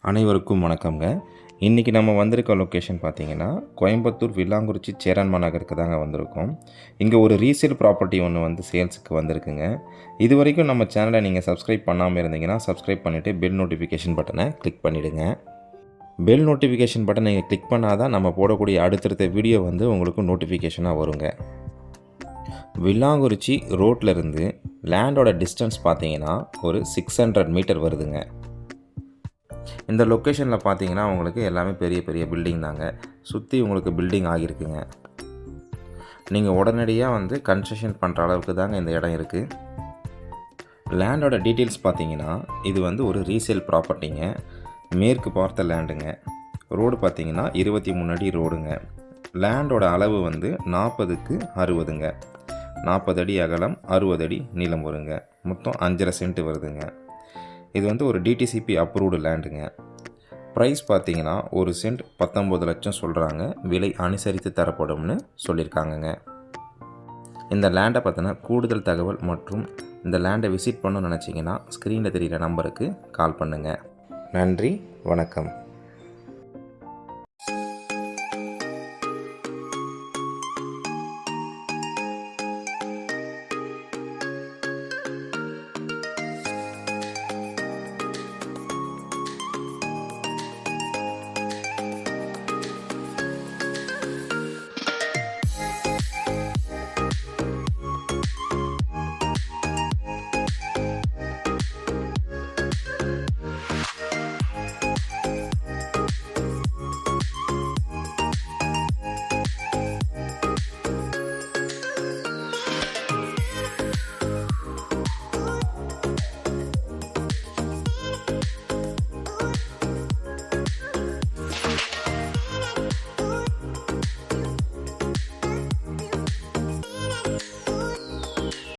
அனைவருக்கும் வணக்கம்ங்க. இன்றைக்கி நம்ம வந்திருக்க லொக்கேஷன் பார்த்தீங்கன்னா, கோயம்புத்தூர் வில்லாங்குறிச்சி சேரன்மா நகருக்கு தாங்க வந்திருக்கோம். இங்கே ஒரு ரீசேல் ப்ராப்பர்ட்டி ஒன்று வந்து சேல்ஸுக்கு வந்திருக்குங்க. இது வரைக்கும் நம்ம சேனலை நீங்கள் சப்ஸ்கிரைப் பண்ணாமல் இருந்தீங்கன்னா, சப்ஸ்கிரைப் பண்ணிவிட்டு பெல் நோட்டிஃபிகேஷன் பட்டனை கிளிக் பண்ணிவிடுங்க. பெல் நோட்டிஃபிகேஷன் பட்டன் நீங்கள் கிளிக் பண்ணால் தான் நம்ம போடக்கூடிய அடுத்தடுத்த வீடியோ வந்து உங்களுக்கு நோட்டிஃபிகேஷனாக வருங்க. வில்லாங்குறிச்சி ரோட்லேருந்து லேண்டோட டிஸ்டன்ஸ் பார்த்தீங்கன்னா ஒரு 600 மீட்டர் வருதுங்க. இந்த லொக்கேஷனில் பார்த்தீங்கன்னா உங்களுக்கு எல்லாமே பெரிய பெரிய பில்டிங் தாங்க. சுற்றி உங்களுக்கு பில்டிங் ஆகியிருக்குங்க. நீங்கள் உடனடியாக வந்து கன்ஸ்ட்ரக்ஷன் பண்ணுற அளவுக்கு தாங்க இந்த இடம் இருக்குது. லேண்டோட டீட்டெயில்ஸ் பார்த்தீங்கன்னா இது வந்து ஒரு ரீசேல் ப்ராப்பர்ட்டிங்க. மேற்கு பார்த்த லேண்டுங்க. ரோடு பார்த்தீங்கன்னா 23 அடி ரோடுங்க. லேண்டோட அளவு வந்து 40க்கு 60ங்க. 40 அடி அகலம், 60 அடி நீளம் வருங்க. மொத்தம் 5.5 சென்ட் வருதுங்க. இது வந்து ஒரு டிடிசிபி அப்ரூவ்டு லேண்டுங்க. ப்ரைஸ் பார்த்தீங்கன்னா ஒரு சென்ட் 19 லட்சம் சொல்கிறாங்க. விலை அனுசரித்து தரப்படும்னு சொல்லியிருக்காங்கங்க. இந்த லேண்டை பற்றின கூடுதல் தகவல் மற்றும் இந்த லேண்டை விசிட் பண்ணணும்னு நினச்சிங்கன்னா ஸ்க்ரீனில் தெரிகிற நம்பருக்கு கால் பண்ணுங்கள். நன்றி, வணக்கம்.